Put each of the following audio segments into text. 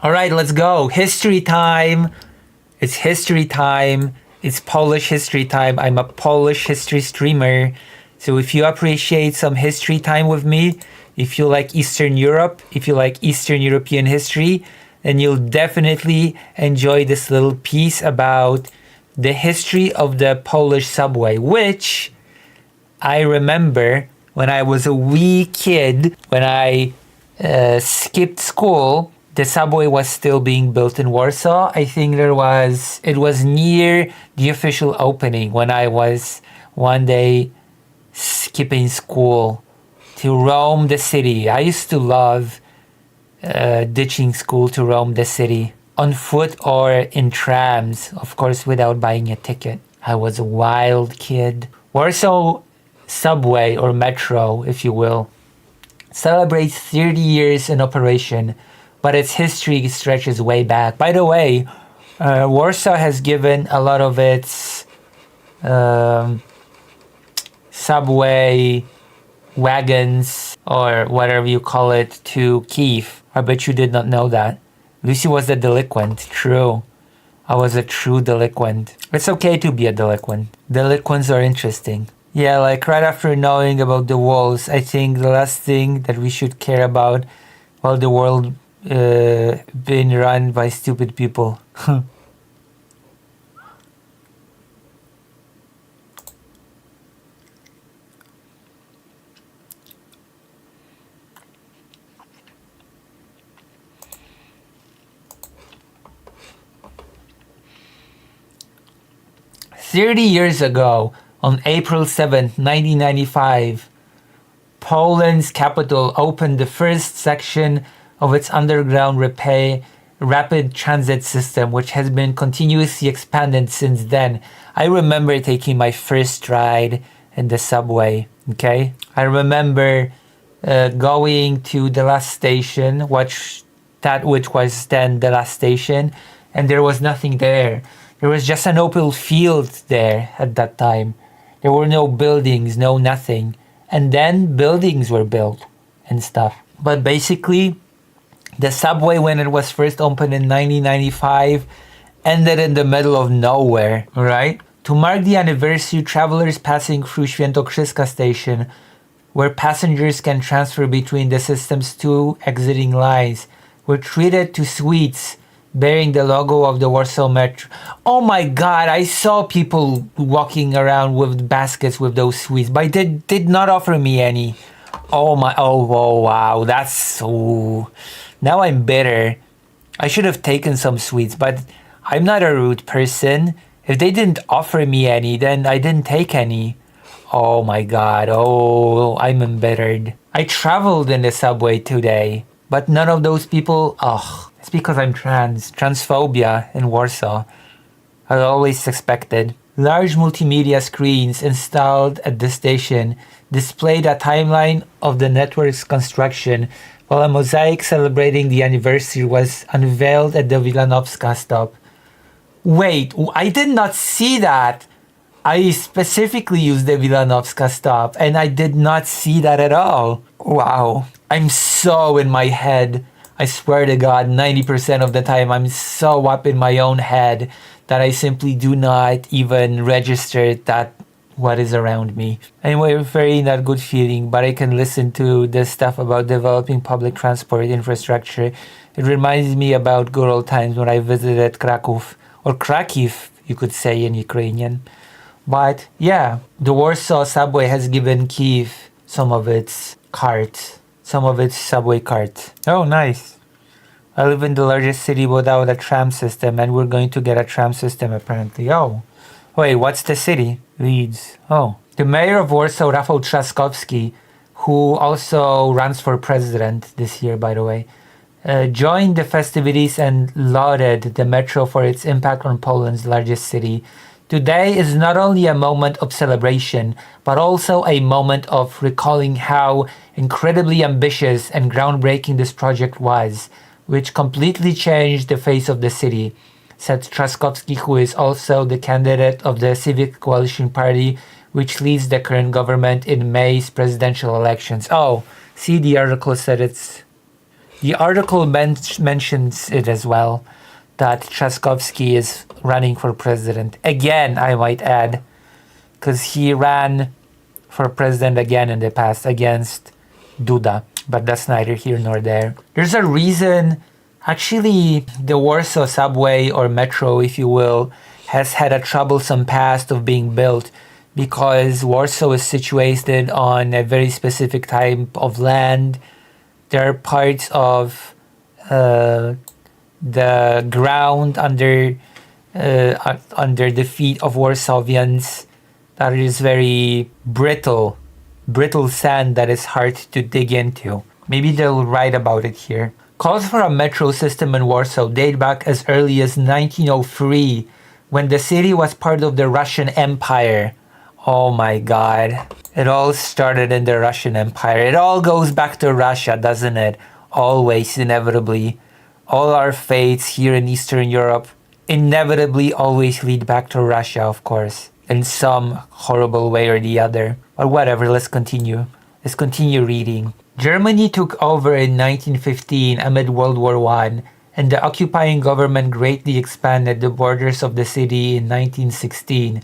All right, let's go. History time. It's history time. It's Polish history time. I'm a Polish history streamer. So if you appreciate some history time with me, if you like Eastern Europe, if you like Eastern European history, then you'll definitely enjoy this little piece about the history of the Polish subway, which I remember when I was a wee kid, when I skipped school, the subway was still being built in Warsaw. I think it was near the official opening when I was one day skipping school to roam the city. I used to love ditching school to roam the city on foot or in trams, of course, without buying a ticket. I was a wild kid. Warsaw subway or metro, if you will, celebrates 30 years in operation, but its history stretches way back. By the way, Warsaw has given a lot of its subway wagons or whatever you call it to Kyiv. I bet you did not know that. Lucy was a delinquent. True. I was a true delinquent. It's okay to be a delinquent. Delinquents are interesting. Yeah, like right after knowing about the walls, I think the last thing that we should care about while the world being run by stupid people. 30 years ago, on April 7th, 1995, Poland's capital opened the first section of its underground rapid transit system, which has been continuously expanded since then. I remember taking my first ride in the subway, okay? I remember going to the last station, which was then the last station, and there was nothing there. There was just an open field there at that time. There were no buildings, no nothing. And then buildings were built and stuff. But basically, the subway, when it was first opened in 1995, ended in the middle of nowhere, right? To mark the anniversary, travelers passing through Świętokrzyska station, where passengers can transfer between the system's two exiting lines, were treated to suites bearing the logo of the Warsaw Metro. Oh my god, I saw people walking around with baskets with those sweets, but they did not offer me any. Oh wow, that's so... Now I'm bitter. I should have taken some sweets, but I'm not a rude person. If they didn't offer me any, then I didn't take any. Oh my god, I'm embittered. I traveled in the subway today, but none of those people... It's because I'm trans. Transphobia in Warsaw. I always suspected. Large multimedia screens installed at the station displayed a timeline of the network's construction, while a mosaic celebrating the anniversary was unveiled at the Wilanowska stop. Wait, I did not see that! I specifically used the Wilanowska stop, and I did not see that at all. Wow. I'm so in my head. I swear to God, 90% of the time I'm so up in my own head that I simply do not even register that what is around me. Anyway, very not good feeling, but I can listen to this stuff about developing public transport infrastructure. It reminds me about good old times when I visited Kraków, or Krakiv, you could say in Ukrainian. But yeah, the Warsaw subway has given Kyiv some of its carts. Some of its subway carts. Oh, nice. I live in the largest city without a tram system, and we're going to get a tram system apparently. Oh, wait, what's the city? Leeds. Oh. The mayor of Warsaw, Rafał Trzaskowski, who also runs for president this year, by the way, joined the festivities and lauded the metro for its impact on Poland's largest city. Today is not only a moment of celebration, but also a moment of recalling how incredibly ambitious and groundbreaking this project was, which completely changed the face of the city, said Trzaskowski, who is also the candidate of the Civic Coalition Party, which leads the current government in May's presidential elections. Oh, see, the article said it's The article mentions it as well, that Trzaskowski is running for president. Again, I might add, because he ran for president again in the past against Duda. But that's neither here nor there. There's a reason, actually, the Warsaw subway or metro, if you will, has had a troublesome past of being built because Warsaw is situated on a very specific type of land. There are parts of the ground under the feet of Warsawians that is very brittle sand that is hard to dig into. Maybe they'll write about it here. Calls for a metro system in Warsaw date back as early as 1903, when the city was part of the Russian Empire. Oh my god. It all started in the Russian Empire. It all goes back to Russia, doesn't it? Always, inevitably. All our fates here in Eastern Europe inevitably always lead back to Russia, of course, in some horrible way or the other. But whatever, let's continue. Let's continue reading. Germany took over in 1915 amid World War I, and the occupying government greatly expanded the borders of the city in 1916.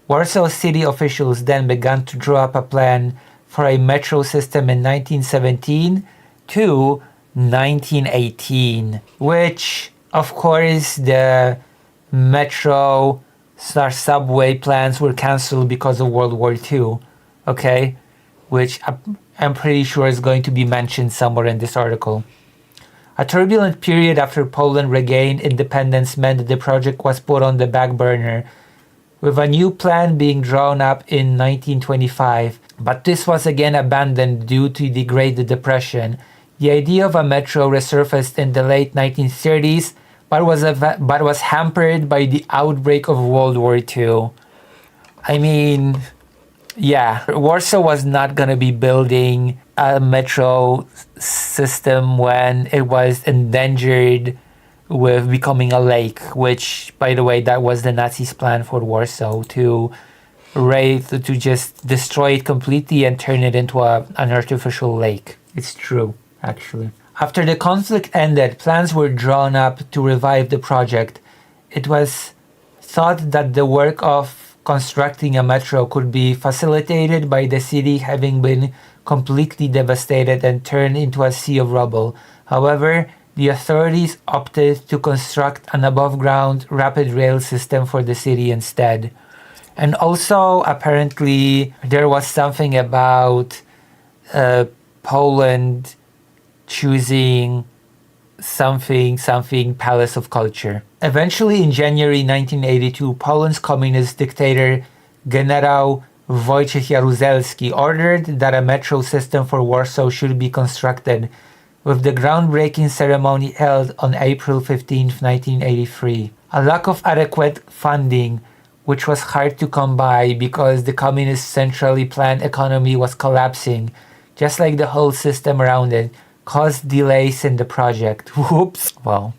Warsaw city officials then began to draw up a plan for a metro system in 1917 to 1918, which, of course, the metro subway plans were cancelled because of World War II, okay? Which I'm pretty sure is going to be mentioned somewhere in this article. A turbulent period after Poland regained independence meant that the project was put on the back burner, with a new plan being drawn up in 1925. But this was again abandoned due to the Great Depression. The idea of a metro resurfaced in the late 1930s, but was hampered by the outbreak of World War II. I mean, yeah, Warsaw was not going to be building a metro system when it was endangered with becoming a lake, which, by the way, that was the Nazis' plan for Warsaw, to just destroy it completely and turn it into an artificial lake. It's true, actually. After the conflict ended, plans were drawn up to revive the project. It was thought that the work of constructing a metro could be facilitated by the city having been completely devastated and turned into a sea of rubble. However, the authorities opted to construct an above-ground rapid rail system for the city instead. And also, apparently, there was something about Poland choosing something Palace of Culture. Eventually, in January 1982, Poland's communist dictator Generał Wojciech Jaruzelski ordered that a metro system for Warsaw should be constructed, with the groundbreaking ceremony held on April 15, 1983. A lack of adequate funding, which was hard to come by because the communist centrally planned economy was collapsing, just like the whole system around it, caused delays in the project. Whoops. Well,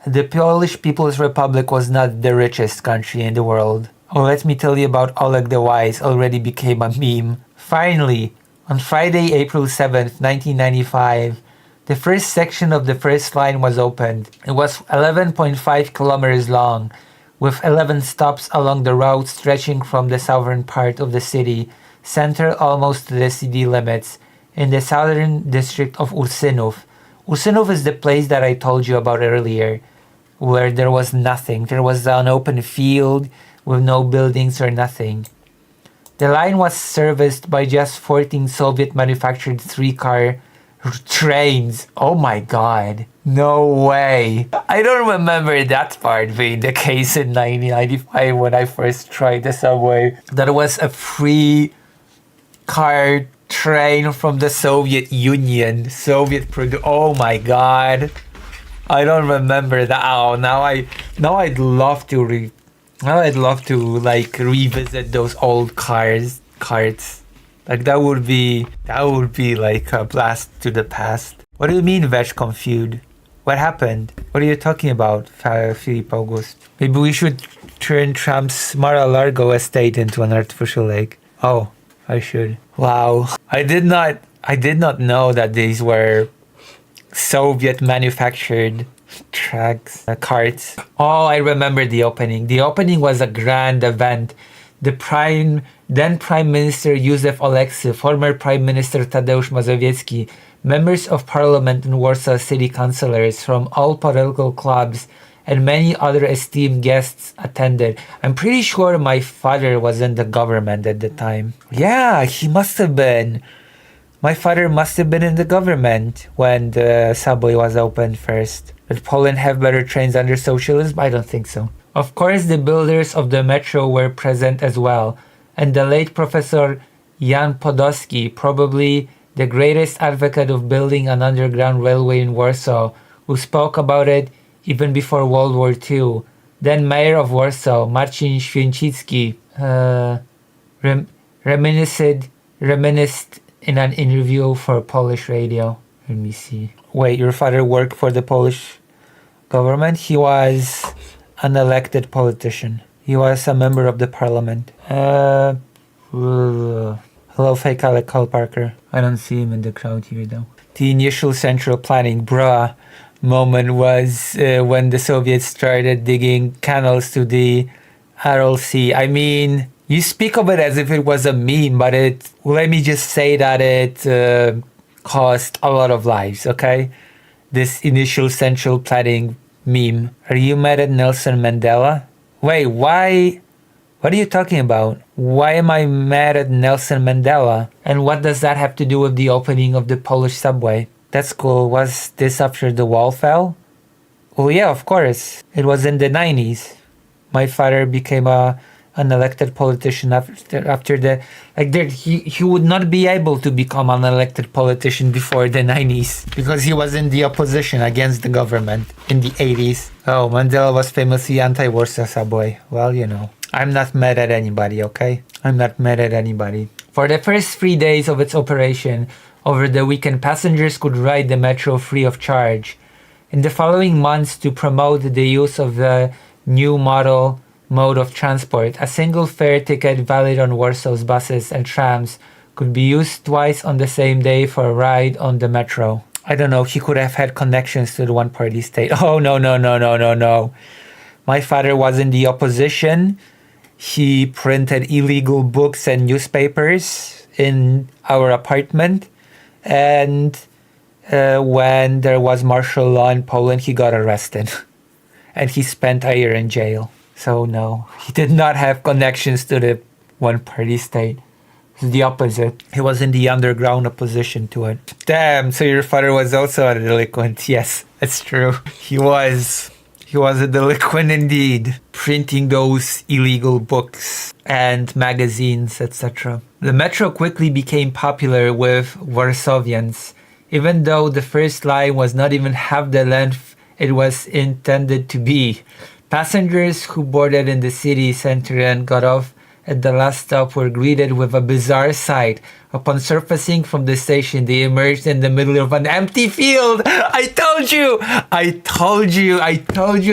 the Polish People's Republic was not the richest country in the world. Oh, let me tell you about Oleg the Wise, already became a meme. Finally, on Friday, April 7th, 1995, the first section of the first line was opened. It was 11.5 kilometers long, with 11 stops along the route stretching from the southern part of the city center almost to the city limits, in the southern district of Ursynów. Ursynów is the place that I told you about earlier, where there was nothing. There was an open field with no buildings or nothing. The line was serviced by just 14 Soviet-manufactured three-car trains. Oh my god. No way. I don't remember that part being the case in 1995 when I first tried the subway. That was a free car train from the Soviet Union. Oh my god. I don't remember that. Oh, now I'd love to revisit those old carts. Like that would be like a blast to the past. What do you mean, Veg confused? What happened? What are you talking about, Philip August? Maybe we should turn Trump's Mar-a-Lago estate into an artificial lake. Oh, I should. Wow. I did not know that these were Soviet manufactured carts. Oh, I remember the opening. The opening was a grand event. Then Prime Minister Józef Oleksy, former Prime Minister Tadeusz Mazowiecki, members of parliament and Warsaw city councillors from all political clubs, and many other esteemed guests attended. I'm pretty sure my father was in the government at the time. Yeah, he must have been. My father must have been in the government when the subway was opened first. Did Poland have better trains under socialism? I don't think so. Of course, the builders of the metro were present as well, and the late Professor Jan Podolski, probably the greatest advocate of building an underground railway in Warsaw, who spoke about it even before World War II. Then Mayor of Warsaw, Marcin Święcicki, reminisced in an interview for Polish radio. Let me see. Wait, your father worked for the Polish government? He was an elected politician. He was a member of the parliament. Hello, fake Alec Cole Parker. I don't see him in the crowd here though. The initial central planning, moment was when the Soviets started digging canals to the Aral Sea. I mean, you speak of it as if it was a meme, but let me just say that it cost a lot of lives, okay? This initial central planning meme. Are you mad at Nelson Mandela? Wait, why? What are you talking about? Why am I mad at Nelson Mandela? And what does that have to do with the opening of the Polish subway? That's cool. Was this after the wall fell? Oh yeah, of course. It was in the 90s. My father became an elected politician after the... he would not be able to become an elected politician before the 90s because he was in the opposition against the government in the 80s. Oh, Mandela was famously anti-Warsaw subway. Well, you know. I'm not mad at anybody, okay? I'm not mad at anybody. For the first 3 days of its operation, over the weekend, passengers could ride the metro free of charge. In the following months, to promote the use of the new mode of transport, a single fare ticket valid on Warsaw's buses and trams could be used twice on the same day for a ride on the metro. I don't know, he could have had connections to the one-party state. Oh, no. My father was in the opposition. He printed illegal books and newspapers in our apartment. And when there was martial law in Poland, he got arrested. And he spent a year in jail. So no, he did not have connections to the one-party state. It's the opposite. He was in the underground opposition to it. Damn, so your father was also a delinquent. Yes, it's true. He was a delinquent indeed, printing those illegal books and magazines, etc. The metro quickly became popular with Warsawians, even though the first line was not even half the length it was intended to be. Passengers who boarded in the city center and got off at the last stop were greeted with a bizarre sight. Upon surfacing from the station, they emerged in the middle of an empty field. I told you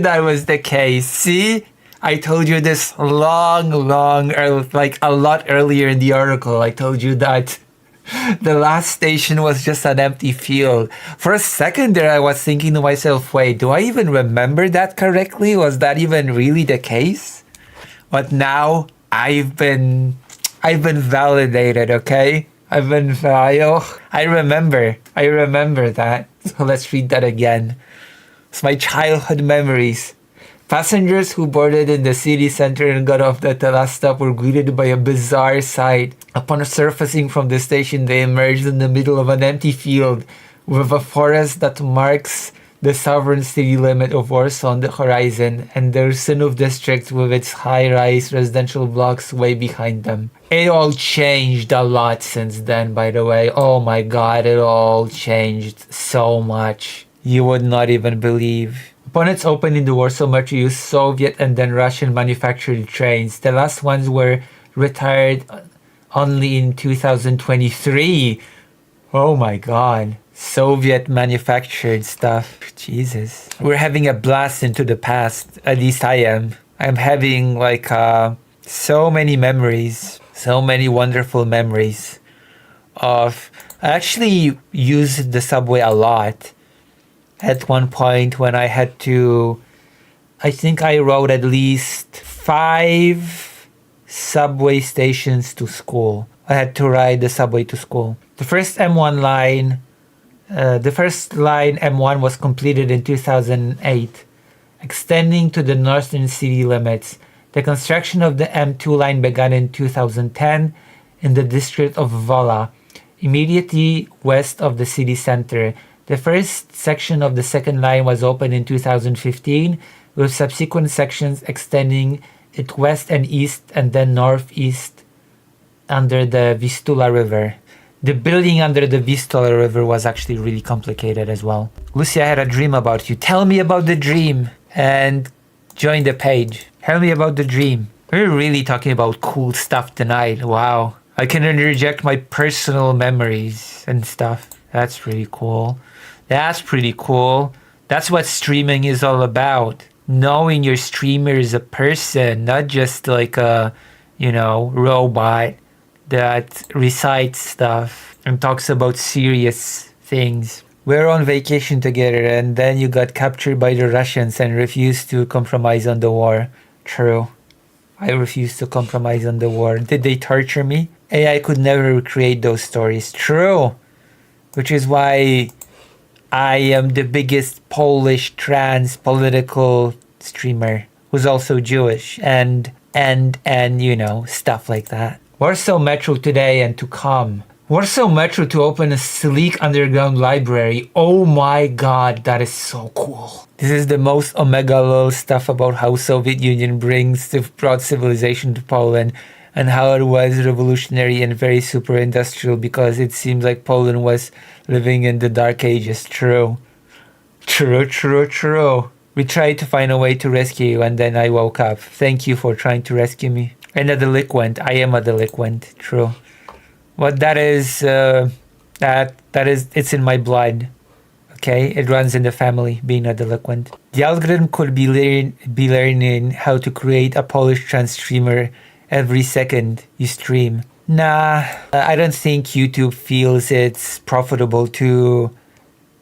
that was the case. See? I told you this a lot earlier in the article. I told you that the last station was just an empty field. For a second there, I was thinking to myself, wait, do I even remember that correctly? Was that even really the case? But now I've been validated, okay? I remember that. So let's read that again. It's my childhood memories. Passengers who boarded in the city center and got off at the last stop were greeted by a bizarre sight. Upon surfacing from the station, they emerged in the middle of an empty field with a forest that marks the sovereign city limit of Warsaw on the horizon, and the Ursunów district with its high-rise residential blocks way behind them. It all changed a lot since then, by the way. Oh my god, it all changed so much. You would not even believe. Upon its opening, the Warsaw Metro used Soviet and then Russian manufactured trains. The last ones were retired only in 2023. Oh my god. Soviet manufactured stuff. Jesus. We're having a blast into the past. At least I am. I'm having so many memories. So many wonderful memories of... I actually used the subway a lot at one point when I had to, I think I rode at least 5 subway stations to school. I had to ride the subway to school. The first line M1 was completed in 2008, extending to the northern city limits. The construction of the M2 line began in 2010 in the district of Wola, immediately west of the city center. The first section of the second line was opened in 2015, with subsequent sections extending it west and east and then northeast under the Vistula River. The building under the Vistula River was actually really complicated as well. Lucy, I had a dream about you. Tell me about the dream and join the page. Tell me about the dream. We're really talking about cool stuff tonight. Wow. I can interject my personal memories and stuff. That's pretty cool. That's pretty cool. That's what streaming is all about. Knowing your streamer is a person, not just like a, robot that recites stuff and talks about serious things. We're on vacation together and then you got captured by the Russians and refused to compromise on the war. True. I refused to compromise on the war. Did they torture me? AI could never recreate those stories. True. Which is why I am the biggest Polish trans political streamer who's also Jewish and stuff like that. Warsaw Metro today and to come. Warsaw Metro to open a sleek underground library. Oh my god, that is so cool. This is the most omega lol stuff about how Soviet Union brought civilization to Poland and how it was revolutionary and very super industrial because it seems like Poland was living in the dark ages. True. True. We tried to find a way to rescue you and then I woke up. Thank you for trying to rescue me. And a delinquent. I am a delinquent. True. What that is, it's in my blood. Okay? It runs in the family, being a delinquent. The algorithm could be learning how to create a Polish trans streamer every second you stream. Nah, I don't think YouTube feels it's profitable to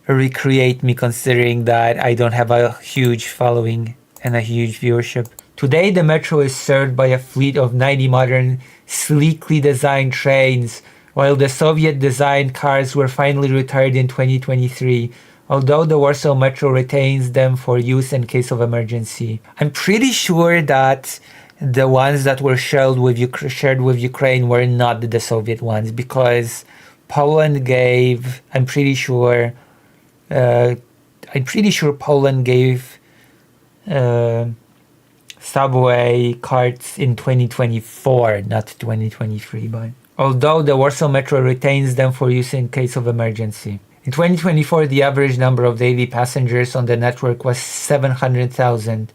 recreate me considering that I don't have a huge following and a huge viewership. Today, the metro is served by a fleet of 90 modern, sleekly designed trains, while the Soviet-designed cars were finally retired in 2023, although the Warsaw Metro retains them for use in case of emergency. I'm pretty sure that the ones that were shared with Ukraine were not the Soviet ones, because Poland gave, I'm pretty sure Poland gave subway carts in 2024, not 2023, but although the Warsaw Metro retains them for use in case of emergency. In 2024, the average number of daily passengers on the network was 700,000.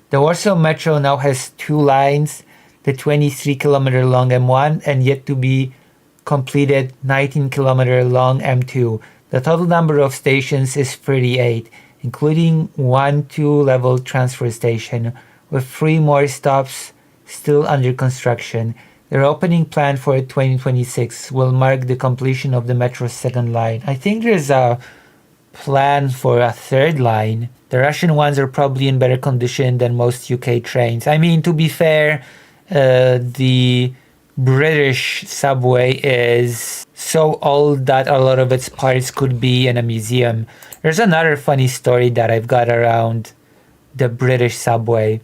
The Warsaw Metro now has 2 lines, the 23-kilometer long M1 and yet to be completed 19-kilometer long M2. The total number of stations is 38, including 1 2-level transfer station, with 3 more stops still under construction. Their opening plan for 2026 will mark the completion of the metro's second line. I think there's a plan for a third line. The Russian ones are probably in better condition than most UK trains. I mean, to be fair, the British subway is so old that a lot of its parts could be in a museum. There's another funny story that I've got around the British subway.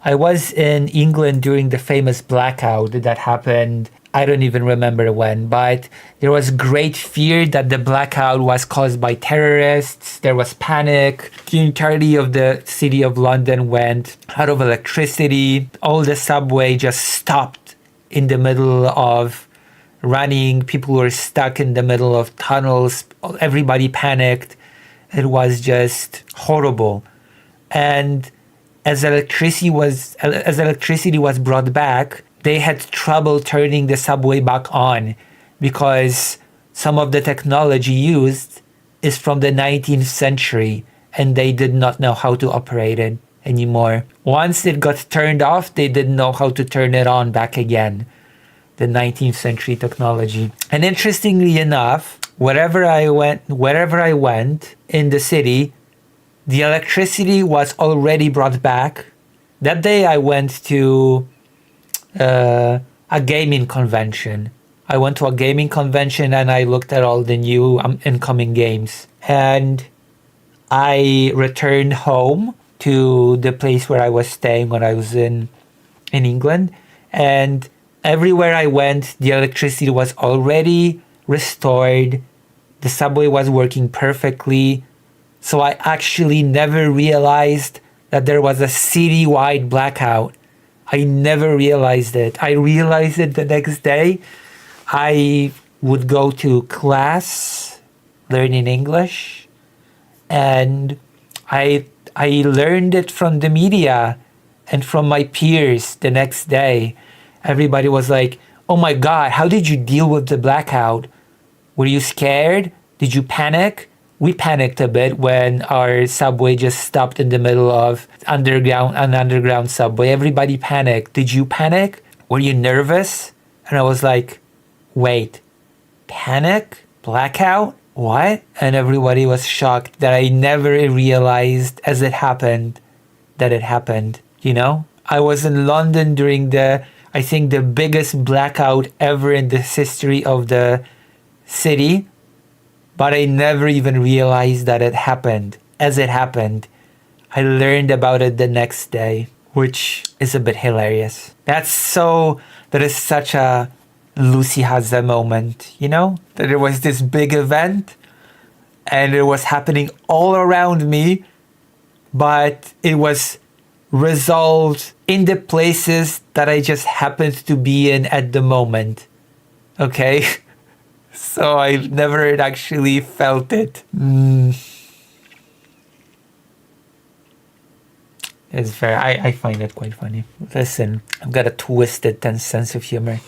I was in England during the famous blackout that happened, I don't even remember when, but there was great fear that the blackout was caused by terrorists. There was panic. The entirety of the city of London went out of electricity. All the subway just stopped in the middle of running. People were stuck in the middle of tunnels. Everybody panicked. It was just horrible. And as electricity was brought back, they had trouble turning the subway back on because some of the technology used is from the 19th century and they did not know how to operate it anymore. Once it got turned off, they didn't know how to turn it on back again. The 19th century technology. And interestingly enough, wherever I went in the city, the electricity was already brought back. That day I went to a gaming convention. I went to a gaming convention and I looked at all the new incoming games. And I returned home to the place where I was staying when I was in England. And everywhere I went, the electricity was already restored. The subway was working perfectly. So I actually never realized that there was a city-wide blackout. I never realized it. I realized it the next day. I would go to class learning English, and I learned it from the media and from my peers the next day. Everybody was like, "Oh my God, how did you deal with the blackout? Were you scared? Did you panic?" We panicked a bit when our subway just stopped in the middle of an underground subway. Everybody panicked. Did you panic? Were you nervous? And I was like, wait, panic? Blackout? What? And everybody was shocked that I never realized as it happened that it happened, you know? I was in London during I think the biggest blackout ever in the history of the city, but I never even realized that it happened. As it happened, I learned about it the next day, which is a bit hilarious. That is such a Lucy Haze moment, you know? That there was this big event and it was happening all around me, but it was resolved in the places that I just happened to be in at the moment. Okay? So I never actually felt it. It's very, I find it quite funny. Listen, I've got a twisted sense of humor.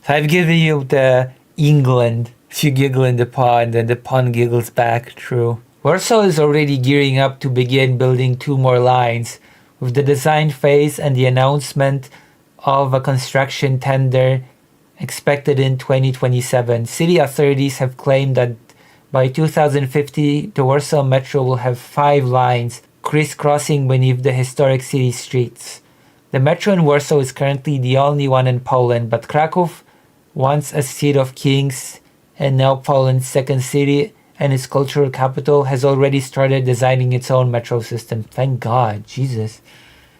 So I've given you the England. If you giggle in the pond, then the pond giggles back. True. Warsaw is already gearing up to begin building 2 more lines, with the design phase and the announcement of a construction tender expected in 2027. City authorities have claimed that by 2050, the Warsaw Metro will have 5 lines crisscrossing beneath the historic city streets. The metro in Warsaw is currently the only one in Poland, but Kraków, once a seat of kings and now Poland's second city and its cultural capital, has already started designing its own metro system. Thank God, Jesus.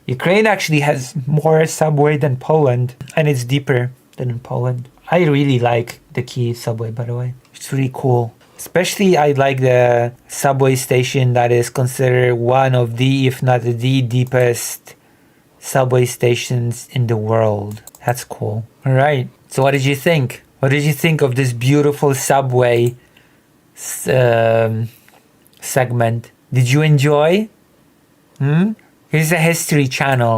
Ukraine actually has more subway than Poland, and it's deeper than in Poland. I really like the Kyiv subway, by the way. It's really cool. Especially I like the subway station that is considered one of the, if not the deepest subway stations in the world. That's cool. All right. So what did you think? What did you think of this beautiful subway segment? Did you enjoy? Here's a history channel.